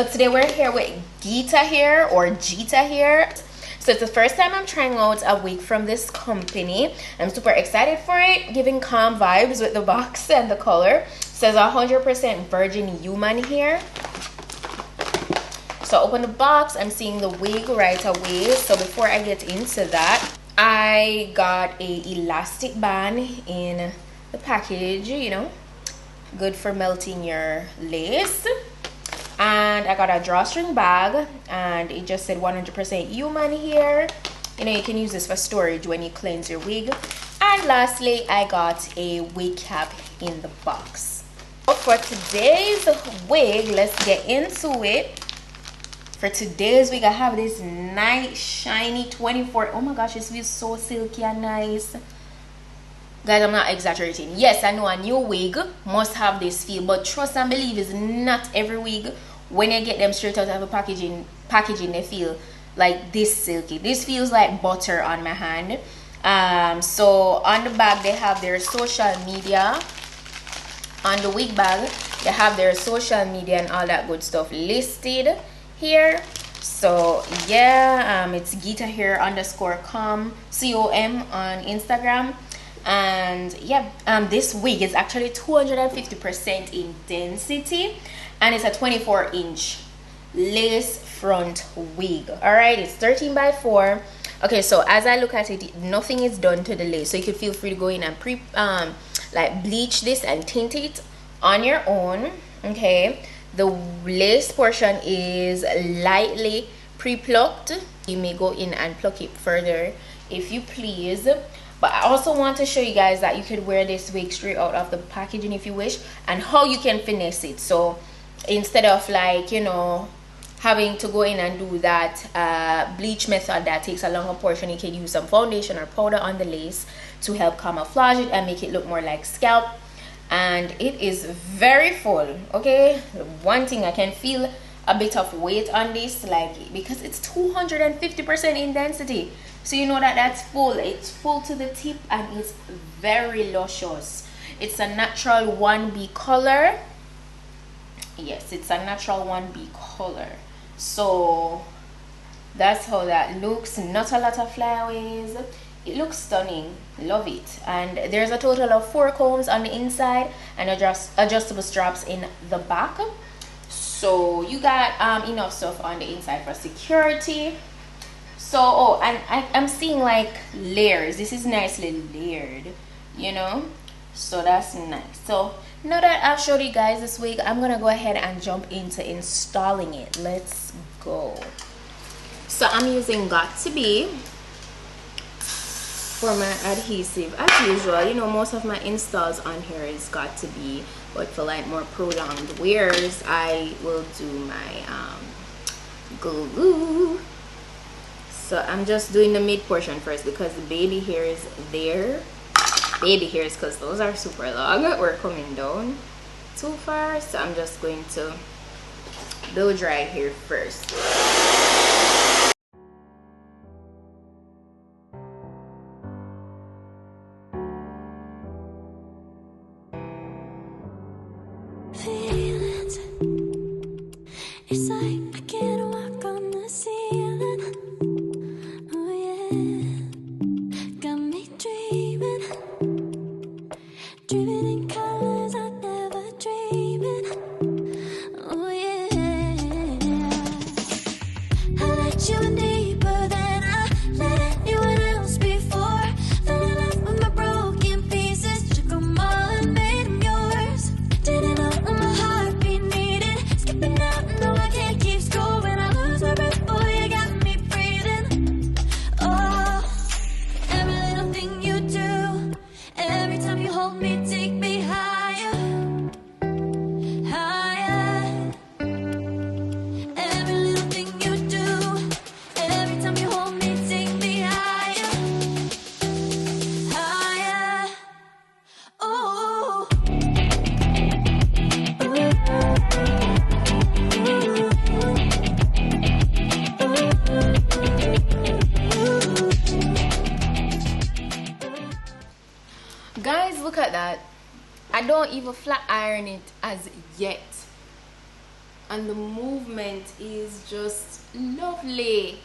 So today we're here with Geeta Hair or Geeta Hair. So it's the first time I'm trying out a wig from this company. I'm super excited for it, giving calm vibes with the box and the color. It says 100% virgin human hair. So open the box, I'm seeing the wig right away. So before I get into that, I got a elastic band in the package, you know, good for melting your lace. And I got a drawstring bag, and it just said 100% human hair. You know, you can use this for storage when you cleanse your wig. And lastly, I got a wig cap in the box. For today's wig, let's get into it. For today's wig, I have this nice shiny 24. Oh my gosh, this feels so silky and nice. Guys, I'm not exaggerating. Yes, I know a new wig must have this feel, but trust and believe is not every wig. When you get them straight out of a packaging, they feel like this silky. This feels like butter on my hand. So on the bag, they have their social media. On the wig bag, they have their social media and all that good stuff listed here. So yeah, it's Geetahair _com on Instagram. And yeah, this wig is actually 250% in density, and it's a 24-inch lace front wig. All right, it's 13 by 4. Okay, so as I look at it, nothing is done to the lace, so you can feel free to go in and like bleach this and tint it on your own. Okay, the lace portion is lightly pre-plucked. You may go in and pluck it further if you please. But I also want to show you guys that you could wear this wig straight out of the packaging if you wish, and how you can finesse it. So instead of, like, you know, having to go in and do that bleach method that takes a longer portion, you can use some foundation or powder on the lace to help camouflage it and make it look more like scalp. And it is very full. Okay, one thing, I can feel a bit of weight on this, like, because it's 250% in density. So you know that that's full. It's full to the tip and it's very luscious. It's a natural 1B color. Yes, it's a natural 1B color. So that's how that looks. Not a lot of flyaways. It looks stunning. Love it. And there's a total of 4 combs on the inside and adjustable straps in the back. So you got enough stuff on the inside for security. So, oh, and I'm seeing like layers. This is nicely layered, you know, so that's nice. So now that I've showed you guys this wig, I'm gonna go ahead and jump into installing it. Let's go. So I'm using Got To Be for my adhesive. As usual, you know, most of my installs on here is Got To Be, but for like more prolonged wears, I will do my glue. So I'm just doing the mid portion first because the baby hair is there. Baby hairs, because those are super long. We're coming down too far. So I'm just going to blow dry hair first. It's like I can't walk on the ceiling. Oh yeah, got me dreaming, dreaming in colors I never dreamed in. Oh yeah, I let you in deeper than I let anyone else before. Fell in love with my broken pieces, took them all and made them yours. Didn't know my heartbeat needed skipping out. No, I can't keep scoring. I lose my breath, boy, you got me breathing. Oh, every little thing you do, every time you hold me, take me higher, higher. Every little thing you do, every time you hold me, take me higher, higher. Oh. Guys, look at that. I don't even flat iron it as yet. and the movement is just lovely.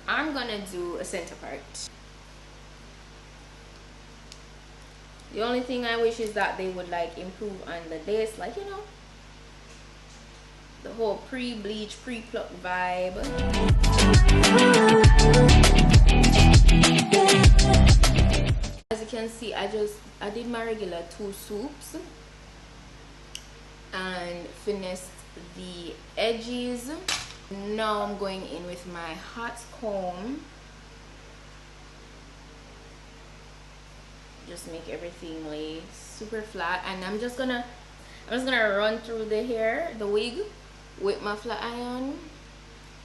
I'm gonna do a center part. The only thing I wish is that they would like improve on the lace, like, you know, the whole pre-bleach, pre-pluck vibe. As you can see, I did my regular 2 swoops and finished the edges. Now I'm going in with my hot comb. Just make everything lay super flat, and I'm just gonna run through the hair, the wig, with my flat iron,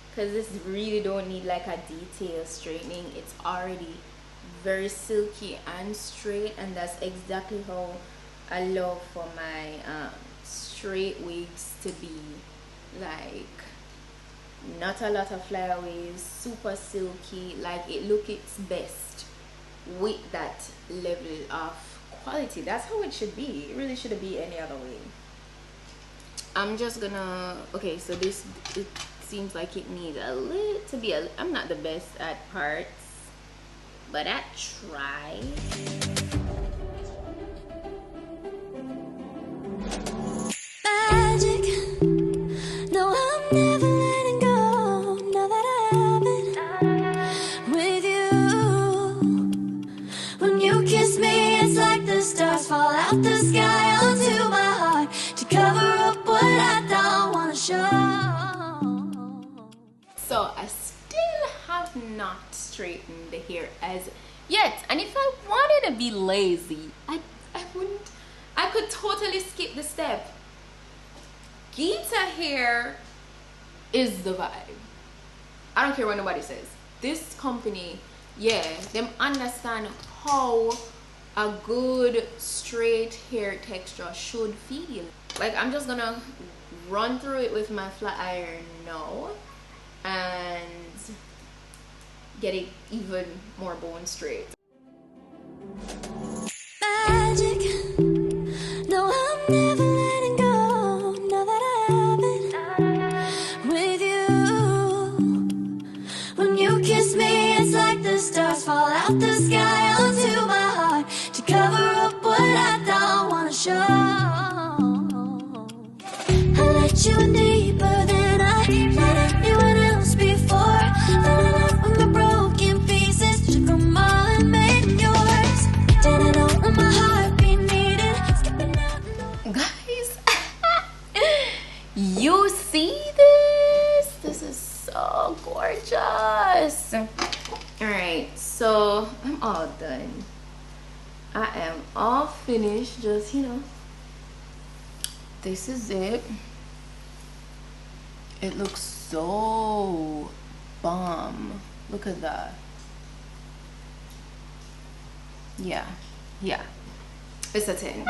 because this really don't need like a detail straightening. It's already very silky and straight, and that's exactly how I love for my straight wigs to be. Like, not a lot of flyaways, super silky, like it looks its best with that level of quality. That's how it should be. It really shouldn't be any other way. I'm just gonna, okay, so this, it seems like it needs a little bit, I'm not the best at parts, but I try. Magic. No, I'm never letting go. Now that I have it with you. When you kiss me, it's like the stars fall out the sky onto my heart to cover up what I don't want to show. So I still have not straightened the hair as yet, and if I wanted to be lazy, I could totally skip the step. Geeta Hair is the vibe. I don't care what nobody says. This company, yeah, them understand how a good straight hair texture should feel. Like, I'm just gonna run through it with my flat iron now and get it even more bone straight. Magic. No, I'm never letting go. Now that I have it with you. When you kiss me, it's like the stars fall out the sky onto my heart to cover up what I don't want to show. I let you in deeper than I let anyone else before. Fell in love with my broken pieces, took them all and made them yours. Didn't know what my heart be needing, skipping out. Guys, you see this? This is so gorgeous. All right, so I'm all done. I am all finished. Just, you know, this is it. It looks so bomb. Look at that. Yeah, it's a 10.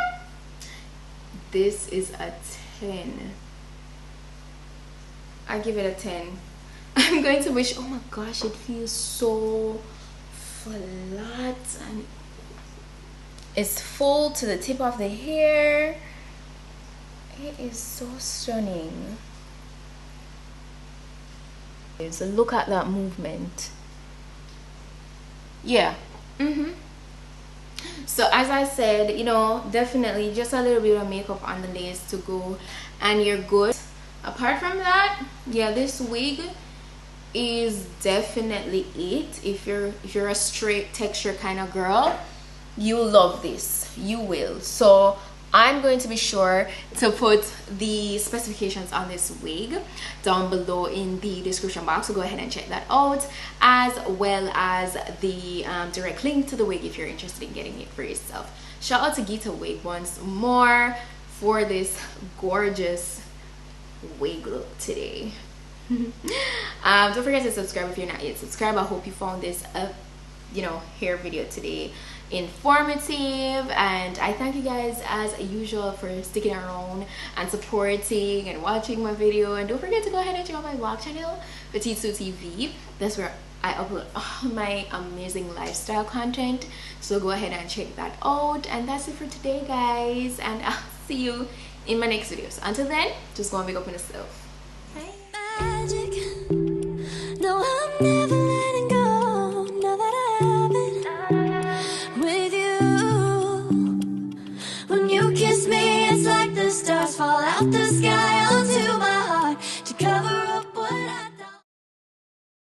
This is a 10. I give it a 10. I'm going to wish, oh my gosh, it feels so flat and it's full to the tip of the hair. It is so stunning. So look at that movement. Yeah. So as I said, you know, definitely just a little bit of makeup on the lace to go and you're good. Apart from that, yeah, this wig is definitely it. If you're a straight texture kind of girl, you love this. You will. So I'm going to be sure to put the specifications on this wig down below in the description box, so go ahead and check that out, as well as the direct link to the wig if you're interested in getting it for yourself. Shout out to Geeta Wig once more for this gorgeous wig look today. Don't forget to subscribe if you're not yet subscribed. I hope you found this you know, hair video today informative, and I thank you guys as usual for sticking around and supporting and watching my video. And don't forget to go ahead and check out my vlog channel, PETITE-SUE TV. That's where I upload all my amazing lifestyle content, so go ahead and check that out. And that's it for today, guys, and I'll see you in my next videos. Until then, just go and wake up on yourself. Magic. No, I'm never letting go. Now that I have it with you. When you kiss me, it's like the stars fall out the sky.